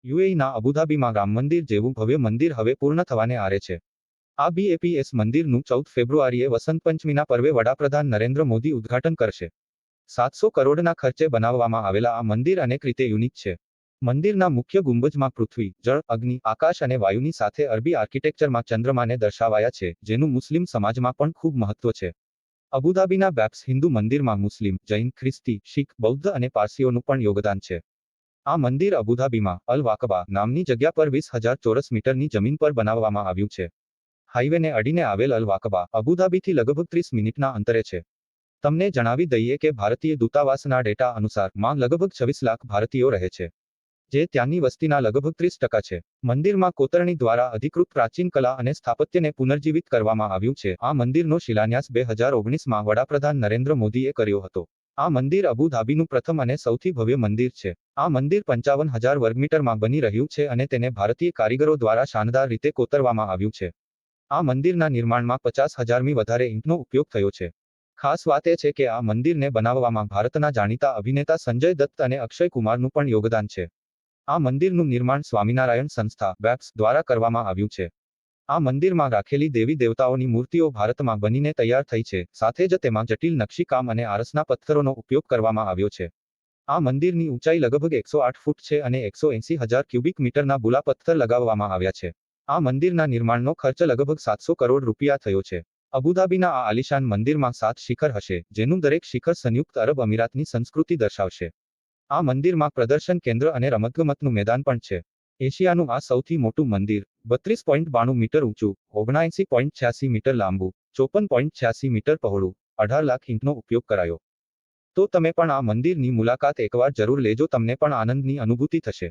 યુએઈના અબુધાબીમાં રામ મંદિર જેવું ભવ્ય મંદિર હવે પૂર્ણ થવાને આરે છે. આ બીએપીએસ મંદિરનું 14 ફેબ્રુઆરીએ વસંત પંચમીના પર્વે વડાપ્રધાન નરેન્દ્ર મોદી ઉદ્ઘાટન કરશે. 700 કરોડના ખર્ચે બનાવવામાં આવેલા આ મંદિર અનેક રીતે યુનિક છે. મંદિરના મુખ્ય ગુંબજમાં પૃથ્વી, જળ, અગ્નિ, આકાશ અને વાયુની સાથે અરબી આર્કિટેક્ચરમાં ચંદ્રમાને દર્શાવાયા છે, જેનું મુસ્લિમ સમાજમાં પણ ખૂબ મહત્વ છે. અબુધાબીના બેપ્સ હિન્દુ મંદિરમાં મુસ્લિમ, જૈન, ખ્રિસ્તી, શીખ, બૌદ્ધ અને પારસીઓનું પણ યોગદાન છે. આ મંદિર અબુધાબીમાં અલ વાકબા નામની જગ્યા પર 20,000 ચોરસ મીટરની જમીન પર બનાવવામાં આવ્યું છે. હાઈવેને અડીને આવેલ અલ વાકબા અબુધાબીથી લગભગ 30 મિનિટના અંતરે છે. તમને જણાવી દઈએ કે ભારતીય દૂતાવાસના ડેટા અનુસાર માં લગભગ 26 લાખ ભારતીયો રહે છે, જે ત્યાંની વસ્તીના લગભગ 30% છે. મંદિરમાં કોતરણી દ્વારા અધિકૃત પ્રાચીન કલા અને સ્થાપત્યને પુનર્જીવિત કરવામાં આવ્યું છે. આ મંદિરનો શિલાન્યાસ 2019માં વડાપ્રધાન નરેન્દ્ર મોદીએ કર્યો હતો. આ મંદિર અબુધાબીનું પ્રથમ અને સૌથી ભવ્ય મંદિર છે. આ મંદિર 55,000 વર્ગમીટરમાં બની રહ્યું છે અને તેને ભારતીય કારીગરો દ્વારા શાનદાર રીતે કોતરવામાં આવ્યું છે. આ મંદિરના નિર્માણમાં 50,000મી વધારે ઈંટનો ઉપયોગ થયો છે. ખાસ વાત એ છે કે આ મંદિરને બનાવવામાં ભારતના જાણીતા અભિનેતા સંજય દત્ત અને અક્ષય કુમારનું પણ યોગદાન છે. આ મંદિરનું નિર્માણ સ્વામિનારાયણ સંસ્થા બેપ્સ દ્વારા કરવામાં આવ્યું છે. આ મંદિરમાં રાખેલી દેવી દેવતાઓની મૂર્તિઓ ભારતમાં બનીને તૈયાર થઈ છે, સાથે જ તેમાં જટિલ નકશીકામ અને આરસના પથ્થરોનો ઉપયોગ કરવામાં આવ્યો છે. આ મંદિરની ઊંચાઈ લગભગ 108 ફૂટ છે અને 180,000 ક્યુબિક મીટરના બુલા પથ્થર લગાવવામાં આવ્યા છે. આ મંદિરના નિર્માણનો ખર્ચ લગભગ 700 કરોડ રૂપિયા થયો છે. અબુધાબીના આ આલિશાન મંદિરમાં 7 શિખર હશે, જેનું દરેક શિખર સંયુક્ત અરબ અમીરાતની સંસ્કૃતિ દર્શાવશે. આ મંદિરમાં પ્રદર્શન કેન્દ્ર અને રમતગમતનું મેદાન પણ છે. એશિયાનું આ સૌથી મોટું મંદિર 32.92 મીટર ઊંચું, 79.86 મીટર લાંબુ, 54.86 મીટર પહોળું, 18 લાખ ઈંટનો ઉપયોગ કરાયો. તો તમે પણ આ મંદિરની મુલાકાત એકવાર જરૂર લેજો, તમને પણ આનંદની અનુભૂતિ થશે.